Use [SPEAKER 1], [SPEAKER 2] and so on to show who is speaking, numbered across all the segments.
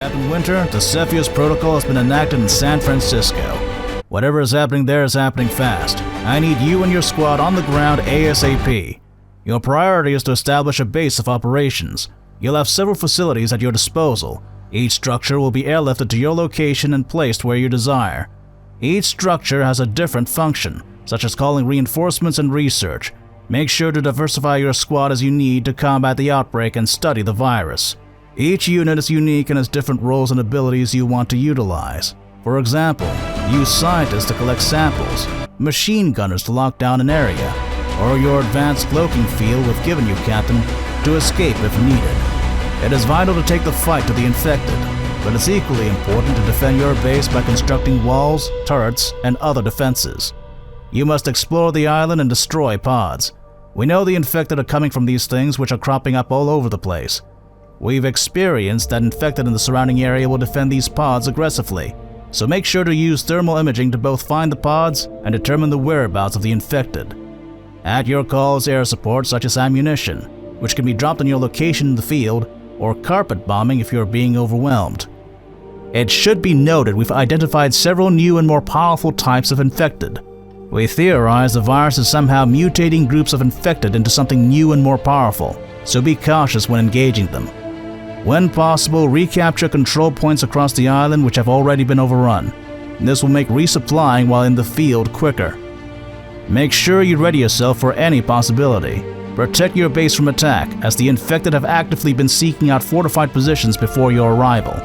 [SPEAKER 1] Captain Winter, the Cepheus Protocol has been enacted in San Francisco. Whatever is happening there is happening fast. I need you and your squad on the ground ASAP. Your priority is to establish a base of operations. You'll have several facilities at your disposal. Each structure will be airlifted to your location and placed where you desire. Each structure has a different function, such as calling reinforcements and research. Make sure to diversify your squad as you need to combat the outbreak and study the virus. Each unit is unique and has different roles and abilities you want to utilize. For example, use scientists to collect samples, machine gunners to lock down an area, or your advanced cloaking field we've given you, Captain, to escape if needed. It is vital to take the fight to the infected, but it's equally important to defend your base by constructing walls, turrets, and other defenses. You must explore the island and destroy pods. We know the infected are coming from these things which are cropping up all over the place. We've experienced that infected in the surrounding area will defend these pods aggressively, so make sure to use thermal imaging to both find the pods and determine the whereabouts of the infected. At your call is air support such as ammunition, which can be dropped on your location in the field, or carpet bombing if you're being overwhelmed. It should be noted we've identified several new and more powerful types of infected. We theorize the virus is somehow mutating groups of infected into something new and more powerful, so be cautious when engaging them. When possible, recapture control points across the island which have already been overrun. This will make resupplying while in the field quicker. Make sure you ready yourself for any possibility. Protect your base from attack, as the infected have actively been seeking out fortified positions before your arrival.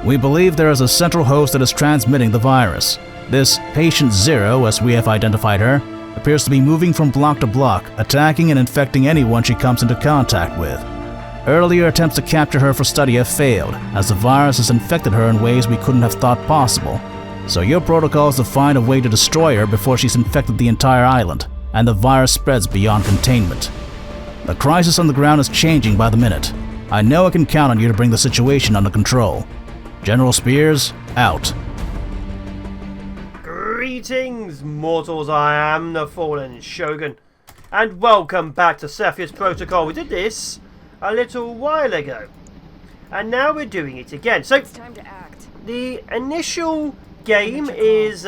[SPEAKER 1] We believe there is a central host that is transmitting the virus. This Patient Zero, as we have identified her, appears to be moving from block to block, attacking and infecting anyone she comes into contact with. Earlier attempts to capture her for study have failed, as the virus has infected her in ways we couldn't have thought possible. So your protocol is to find a way to destroy her before she's infected the entire island, and the virus spreads beyond containment. The crisis on the ground is changing by the minute. I know I can count on you to bring the situation under control. General Spears, out.
[SPEAKER 2] Greetings, mortals, I am the Fallen Shogun, and welcome back to Cepheus Protocol. We did this a little while ago, and now we're doing it again. So,
[SPEAKER 3] it's time to act.
[SPEAKER 2] The initial game is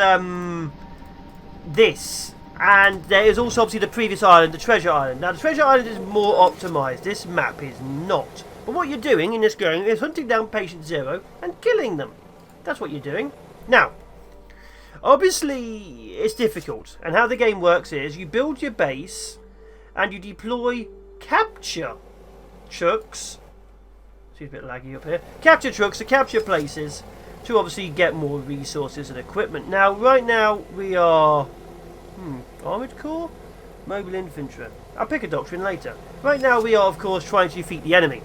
[SPEAKER 2] this. And there is also obviously the previous island, the Treasure Island. Now the Treasure Island is more optimised, this map is not. But what you're doing in this game is hunting down Patient Zero and killing them. That's what you're doing. Now, obviously it's difficult, and how the game works is you build your base and you deploy capture trucks. Seems a bit laggy up here. Capture trucks to capture places to obviously get more resources and equipment. Now, right now we are... Armoured Corps? Mobile Infantry. I'll pick a doctrine later. Right now we are, of course, trying to defeat the enemy.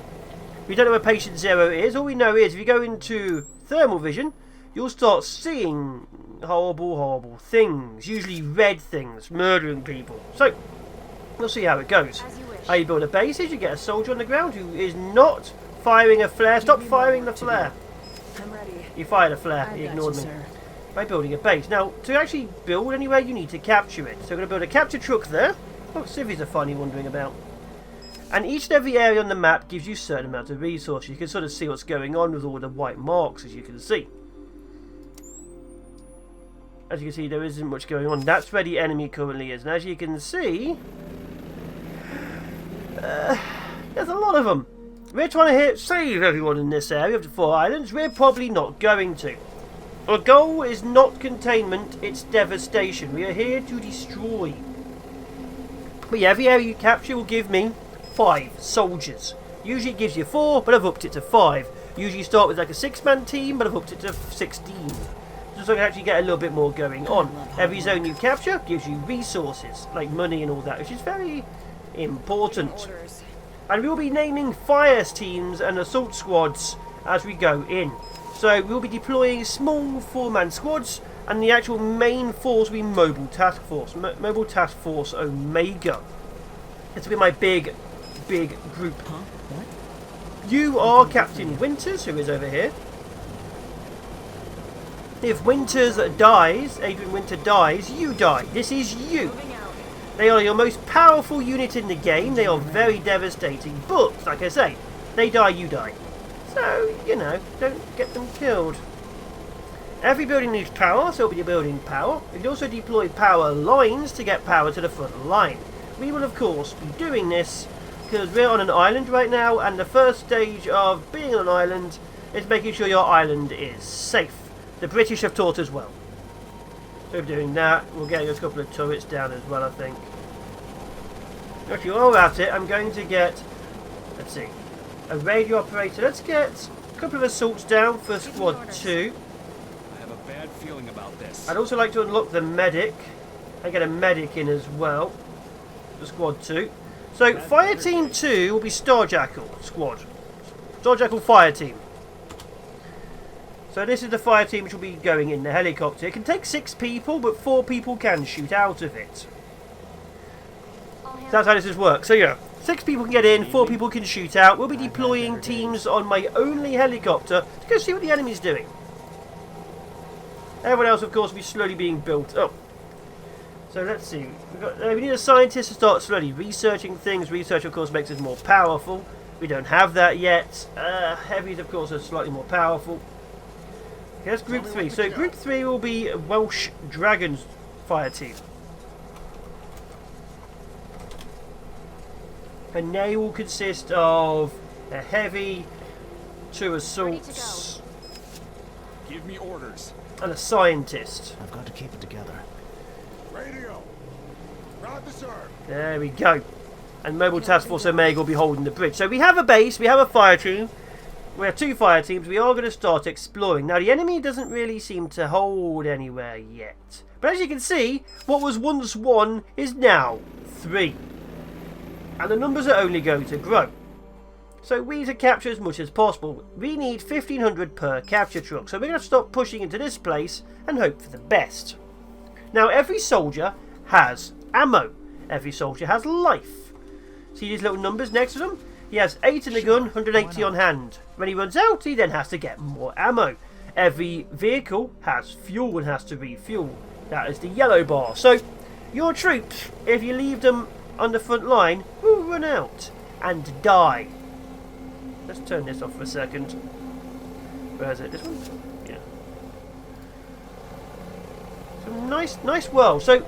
[SPEAKER 2] We don't know where Patient Zero is. All we know is if you go into thermal vision, you'll start seeing horrible, horrible things. Usually red things, murdering people. So, we'll see how it goes. How you build a base is you get a soldier on the ground who is not firing a flare. Stop firing the flare.
[SPEAKER 3] I'm ready.
[SPEAKER 2] You fired a flare. He ignored me. By building a base. Now, to actually build anywhere, you need to capture it. So we're going to build a capture truck there. Oh, civvies are funny wandering about. And each and every area on the map gives you a certain amount of resources. You can sort of see what's going on with all the white marks, as you can see. As you can see, there isn't much going on. That's where the enemy currently is. And as you can see, there's a lot of them. We're trying to save everyone in this area of the 4 islands. We're probably not going to. Our goal is not containment, it's devastation. We are here to destroy. But yeah, every area you capture will give me 5 soldiers. Usually it gives you 4, but I've upped it to 5. Usually you start with like a 6-man team, but I've upped it to 16. Just so I can actually get a little bit more going on. Every zone you capture gives you resources, like money and all that, which is very important. And we will be naming fire teams and assault squads as we go in. So we'll be deploying small 4-man squads, and the actual main force will be Mobile Task Force. Mobile Task Force Omega. This will be my big group.
[SPEAKER 3] Huh? What?
[SPEAKER 2] You are Captain Winters, who is over here. If Winters dies, Adrian Winter dies, you die. This is you. They are your most powerful unit in the game. They are very devastating. But, like I say, they die, you die. So, you know, don't get them killed. Every building needs power, so we'll be building power. We can also deploy power lines to get power to the front line. We will, of course, be doing this because we're on an island right now, and the first stage of being on an island is making sure your island is safe. The British have taught us well. So we're doing that. We're getting a couple of turrets down as well, I think. Actually, while we're at it, I'm going to get, let's see, a radio operator. Let's get a couple of assaults down for Squad 2.
[SPEAKER 4] I have a bad feeling about this.
[SPEAKER 2] I'd also like to unlock the medic and get a medic in as well for Squad 2. So, Fire Team 2 will be Starjackal Squad. Starjackal Fire Team. So this is the fire team which will be going in the helicopter. It can take 6 people, but 4 people can shoot out of it. That's how this works. So yeah, 6 people can get in, 4 people can shoot out. We'll be deploying teams on my only helicopter to go see what the enemy's doing. Everyone else, of course, will be slowly being built up. So let's see. We need a scientist to start slowly researching things. Research, of course, makes us more powerful. We don't have that yet. Heavies, of course, are slightly more powerful. Okay, that's Group 3. So Group 3 will be Welsh Dragons fire team. And they will consist of a heavy, 2 assaults,
[SPEAKER 4] Give me orders.
[SPEAKER 2] and a scientist.
[SPEAKER 1] I've got to keep it together.
[SPEAKER 4] Radio. Route the serve.
[SPEAKER 2] There we go. And Mobile Task Force Omega will be holding the bridge. So we have a base, we have a fire team. We have 2 fire teams. We are going to start exploring. Now, the enemy doesn't really seem to hold anywhere yet. But as you can see, what was once 1 is now 3. And the numbers are only going to grow. So we need to capture as much as possible. We need 1,500 per capture truck. So we're going to stop pushing into this place and hope for the best. Now, every soldier has ammo. Every soldier has life. See these little numbers next to them? He has 8 in the gun, 180 on hand. When he runs out, he then has to get more ammo. Every vehicle has fuel and has to refuel. That is the yellow bar. So, your troops, if you leave them on the front line, will run out and die. Let's turn this off for a second. Where is it? This one? Yeah. So nice world. So,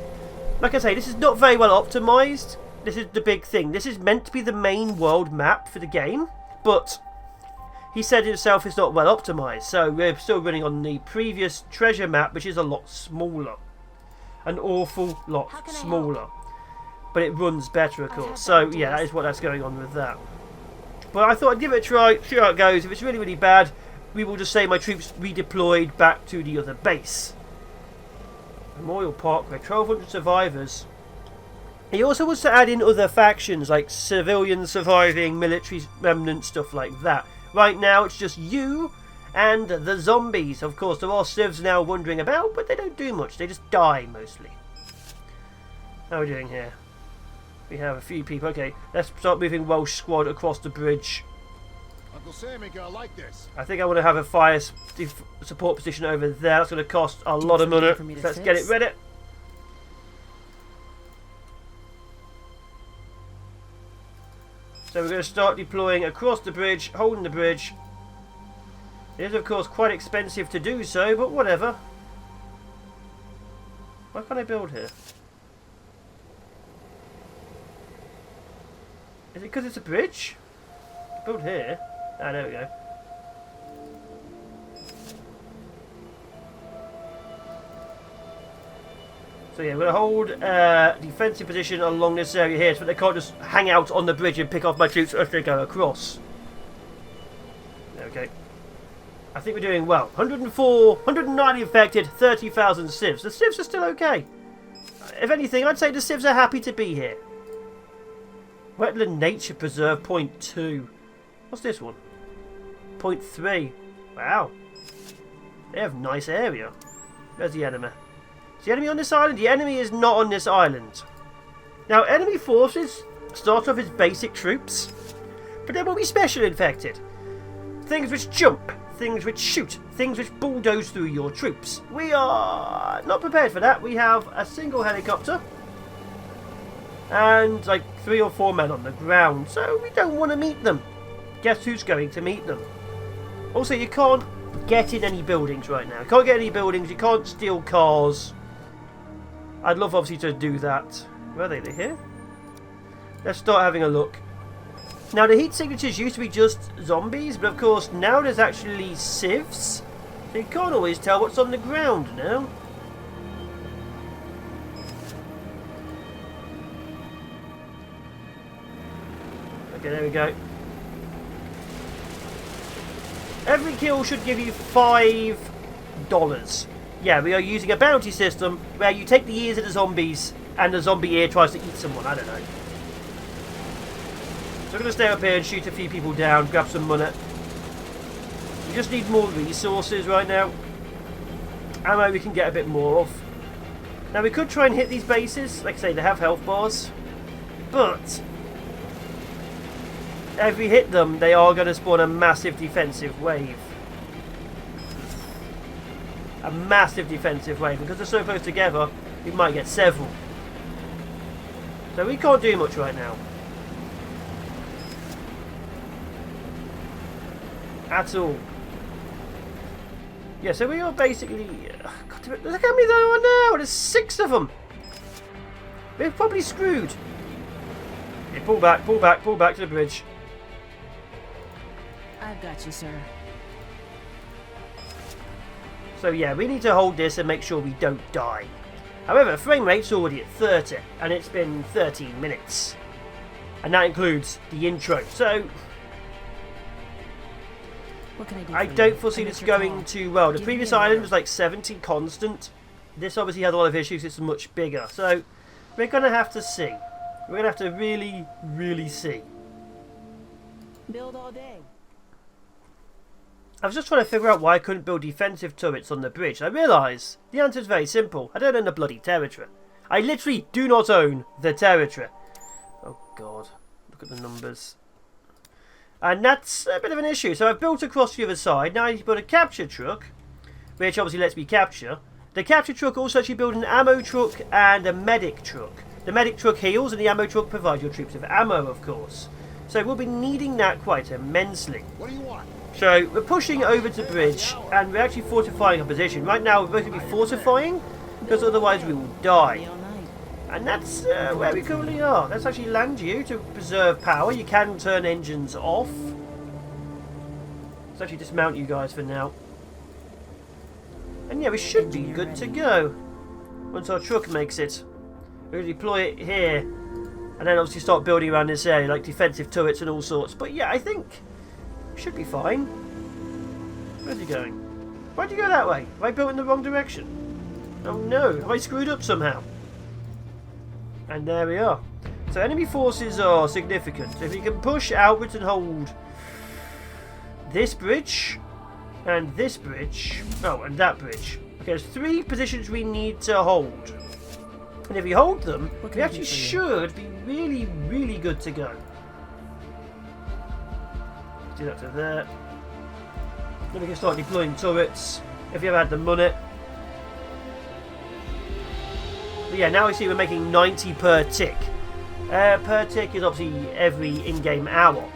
[SPEAKER 2] like I say, this is not very well optimized. This is the big thing. This is meant to be the main world map for the game, but he said himself it's not well optimized. So we're still running on the previous treasure map, which is a lot smaller. An awful lot smaller. But it runs better, of course. So yeah, that is what that's going on with that. But I thought I'd give it a try, see how it goes. If it's really, really bad, we will just say my troops redeployed back to the other base. Memorial Park, where 1,200 survivors. He also wants to add in other factions like civilian surviving, military remnant, stuff like that. Right now it's just you and the zombies. Of course there are civs now wandering about, but they don't do much. They just die mostly. How are we doing here? We have a few people. Okay, let's start moving Welsh squad across the bridge.
[SPEAKER 4] Uncle Sammy gonna like this.
[SPEAKER 2] I think I want to have a fire support position over there. That's going to cost a lot of money. Let's get it ready. So we're going to start deploying across the bridge, holding the bridge. It is of course quite expensive to do so, but whatever. Why can't I build here? Is it because it's a bridge? Build here. Ah, there we go. So yeah, we're going to hold defensive position along this area here so they can't just hang out on the bridge and pick off my troops as they go across. Okay. I think we're doing well. 104, 190 infected, 30,000 civs. The civs are still okay. If anything, I'd say the civs are happy to be here. Wetland Nature Preserve, 0.2. What's this one? 0.3. Wow. They have a nice area. Where's the enemy? Is the enemy on this island? The enemy is not on this island. Now, enemy forces start off as basic troops, but there will be special infected. Things which jump, things which shoot, things which bulldoze through your troops. We are not prepared for that. We have a single helicopter and like 3 or 4 men on the ground, so we don't want to meet them. Guess who's going to meet them? Also, you can't get in any buildings right now. You can't get any buildings. You can't steal cars. I'd love, obviously, to do that. Where are they? They're here? Let's start having a look. Now, the heat signatures used to be just zombies, but of course, now there's actually civs. So you can't always tell what's on the ground now. Okay, there we go. Every kill should give you $5. Yeah, we are using a bounty system where you take the ears of the zombies and the zombie ear tries to eat someone. I don't know. So we're going to stay up here and shoot a few people down, grab some money. We just need more resources right now. Ammo we can get a bit more of. Now we could try and hit these bases. Like I say, they have health bars. But if we hit them, they are going to spawn a massive defensive wave. A massive defensive wave. Because they're so close together, we might get several. So we can't do much right now. At all. Yeah, so we are basically... God, look how many there are now! There's 6 of them! We're probably screwed. Okay, pull back to the bridge.
[SPEAKER 3] I've got you, sir.
[SPEAKER 2] So yeah, we need to hold this and make sure we don't die. However, frame rate's already at 30, and it's been 13 minutes. And that includes the intro. So
[SPEAKER 3] What can I do?
[SPEAKER 2] I
[SPEAKER 3] for you?
[SPEAKER 2] don't foresee
[SPEAKER 3] I
[SPEAKER 2] this
[SPEAKER 3] missed your
[SPEAKER 2] going
[SPEAKER 3] call.
[SPEAKER 2] too well. The
[SPEAKER 3] Give
[SPEAKER 2] previous
[SPEAKER 3] me an
[SPEAKER 2] island
[SPEAKER 3] order.
[SPEAKER 2] was like 70 constant. This obviously had a lot of issues. It's much bigger. So we're going to have to see. We're going to have to really, really see.
[SPEAKER 3] Build all day.
[SPEAKER 2] I was just trying to figure out why I couldn't build defensive turrets on the bridge. I realise the answer is very simple. I don't own the bloody territory. I literally do not own the territory. Oh God, look at the numbers. And that's a bit of an issue. So I've built across the other side. Now I need to build a capture truck, which obviously lets me capture. The capture truck also lets you build an ammo truck and a medic truck. The medic truck heals and the ammo truck provides your troops with ammo, of course. So we'll be needing that quite immensely.
[SPEAKER 4] What do you want?
[SPEAKER 2] So we're pushing over to the bridge and we're actually fortifying our position. Right now we're both going to be fortifying because otherwise we will die.
[SPEAKER 3] All night.
[SPEAKER 2] And that's where we currently are. Let's actually land you to preserve power. You can turn engines off. Let's actually dismount you guys for now. And yeah, we should be good to go. Once our truck makes it. We'll deploy it here. And then obviously start building around this area, like defensive turrets and all sorts. But yeah, I think we should be fine. Where's he going? Why'd you go that way? Have I built in the wrong direction? Oh no, have I screwed up somehow? And there we are. So enemy forces are significant. If you can push outwards and hold this bridge and this bridge, oh, and that bridge. Okay, there's 3 positions we need to hold. And if we hold them,
[SPEAKER 3] What
[SPEAKER 2] we
[SPEAKER 3] can I do
[SPEAKER 2] actually
[SPEAKER 3] for you?
[SPEAKER 2] should be really, really good to go. Do that to there. Then we can start deploying turrets if you ever had the money. But yeah, now we see we're making 90 per tick. Per tick is obviously every in-game hour.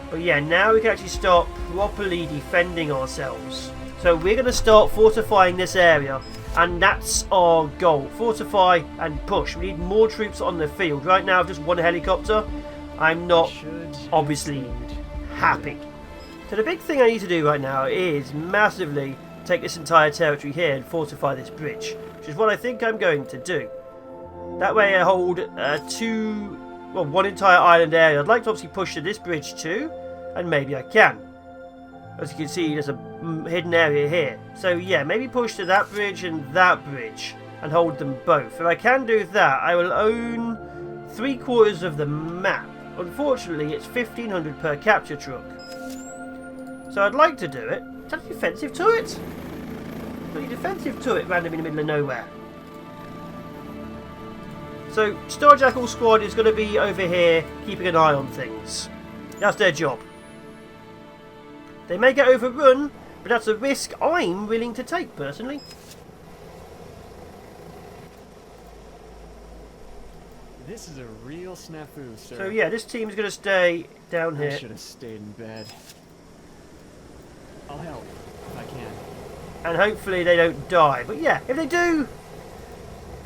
[SPEAKER 2] But yeah, now we can actually start properly defending ourselves. So we're going to start fortifying this area. And that's our goal. Fortify and push. We need more troops on the field. Right now, just 1 helicopter. I'm not obviously happy. So the big thing I need to do right now is massively take this entire territory here and fortify this bridge. Which is what I think I'm going to do. That way I hold 1 entire island area. I'd like to obviously push to this bridge too. And maybe I can. As you can see, there's a hidden area here. So yeah, maybe push to that bridge and and hold them both. If I can do that, I will own 3/4 of the map. Unfortunately, it's 1,500 per capture truck. So I'd like to do it. Is that a defensive turret? Bloody defensive turret random in the middle of nowhere. So Star Jackal squad is going to be over here keeping an eye on things. That's their job. They may get overrun, but that's a risk I'm willing to take, personally.
[SPEAKER 5] This is a real snafu, sir.
[SPEAKER 2] So yeah, this team is going to stay down
[SPEAKER 5] I
[SPEAKER 2] here.
[SPEAKER 5] should have stayed in bed. I'll help if I can.
[SPEAKER 2] And hopefully they don't die. But yeah, if they do,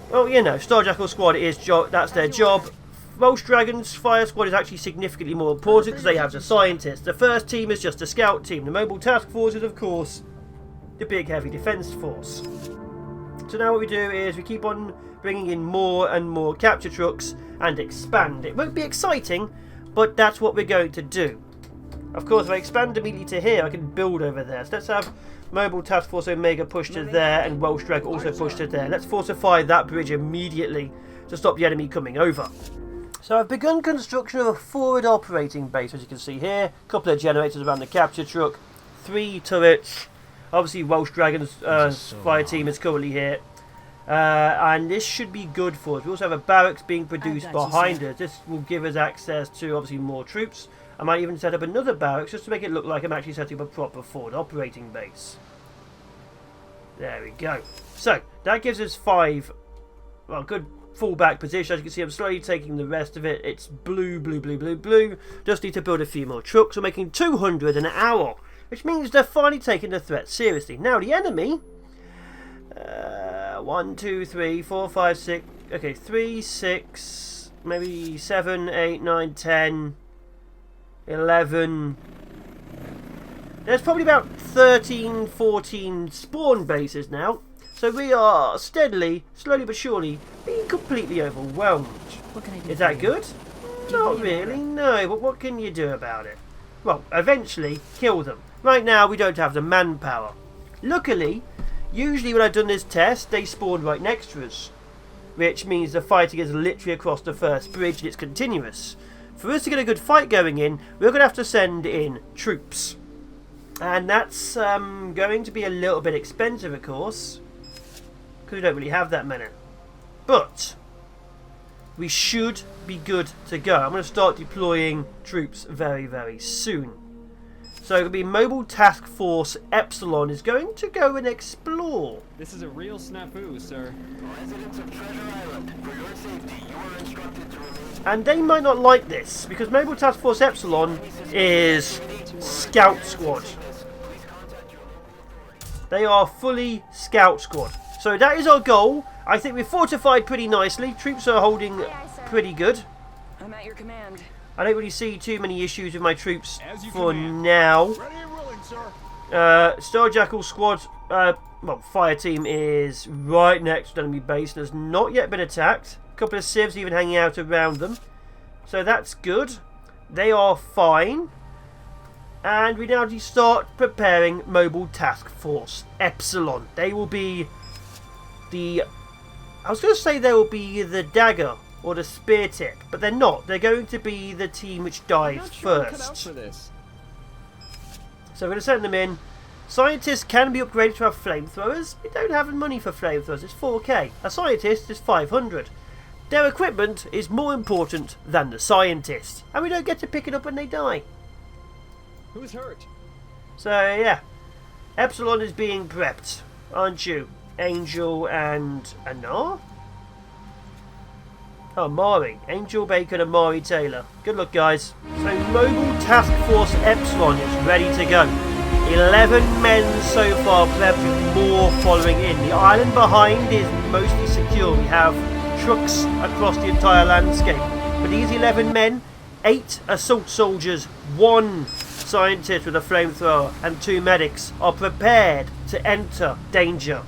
[SPEAKER 2] well, you know, Star Jackal Squad that's their job. Welsh Dragon's Fire Squad is actually significantly more important because they have the scientists. The first team is just a scout team. The Mobile Task Force is, of course, the big heavy defence force. So now what we do is we keep on bringing in more and more capture trucks and expand. It won't be exciting, but that's what we're going to do. Of course, if I expand immediately to here, I can build over there. So let's have Mobile Task Force Omega push to there and Welsh Dragon also push to there. Let's fortify that bridge immediately to stop the enemy coming over. So I've begun construction of a forward operating base, as you can see here. A couple of generators around the capture truck, 3 turrets. Obviously, Welsh Dragon's fire team is currently here. And this should be good for us. We also have a barracks being produced behind us. This will give us access to, obviously, more troops. I might even set up another barracks just to make it look like I'm actually setting up a proper forward operating base. There we go. So, that gives us 5, well, good fallback position. As you can see, I'm slowly taking the rest of it. It's blue, blue, blue, blue, blue. Just need to build a few more trucks. We're making 200 an hour, which means they're finally taking the threat seriously. Now, the enemy... 1, 2, 3, 4, 5, 6... Okay, 3, 6... Maybe 7, 8, 9, 10... 11... There's probably about 13, 14 spawn bases now. So we are steadily, slowly but surely, being completely overwhelmed.
[SPEAKER 3] What can I do?
[SPEAKER 2] Is that good? Not really, no. But what can you do about it? Well, eventually kill them. Right now we don't have the manpower. Luckily, usually when I've done this test, they spawn right next to us. Which means the fighting is literally across the first bridge and it's continuous. For us to get a good fight going in, we're going to have to send in troops. And that's going to be a little bit expensive, of course. Because we don't really have that many. But we should be good to go. I'm going to start deploying troops very, very soon. So it'll be Mobile Task Force Epsilon is going to go and explore.
[SPEAKER 5] This is a real snafu, sir.
[SPEAKER 6] Residents of Treasure Island, for your safety, you are instructed to remain...
[SPEAKER 2] And they might not like this, because Mobile Task Force Epsilon is Scout Squad. They are fully Scout Squad. So that is our goal. I think we've fortified pretty nicely. Troops are holding pretty good.
[SPEAKER 3] I'm at your command.
[SPEAKER 2] I don't really see too many issues with my troops
[SPEAKER 4] As you
[SPEAKER 2] for
[SPEAKER 4] command.
[SPEAKER 2] now.
[SPEAKER 4] Ready and willing, sir.
[SPEAKER 2] Star Jackal Squad, well, fire team is right next to enemy base. Has not yet been attacked. A couple of civs even hanging out around them. So that's good. They are fine. And we now need to start preparing Mobile Task Force Epsilon. They will be the... I was going to say they will be the dagger or the spear tip, but they're not. They're going to be the team which dives first.
[SPEAKER 5] For this.
[SPEAKER 2] So we're going to send them in. Scientists can be upgraded to have flamethrowers. We don't have the money for flamethrowers. It's 4k. A scientist is 500. Their equipment is more important than the scientists. And we don't get to pick it up when they die.
[SPEAKER 5] Who's hurt?
[SPEAKER 2] So yeah. Epsilon is being prepped. Aren't you? Angel and Anar? Oh, Mari. Angel Bacon and Mari Taylor. Good luck, guys. So Mobile Task Force Epsilon is ready to go. 11 men so far prepped with more following in. The island behind is mostly secure. We have trucks across the entire landscape. For these 11 men, 8 assault soldiers, 1 scientist with a flamethrower and 2 medics are prepared to enter danger.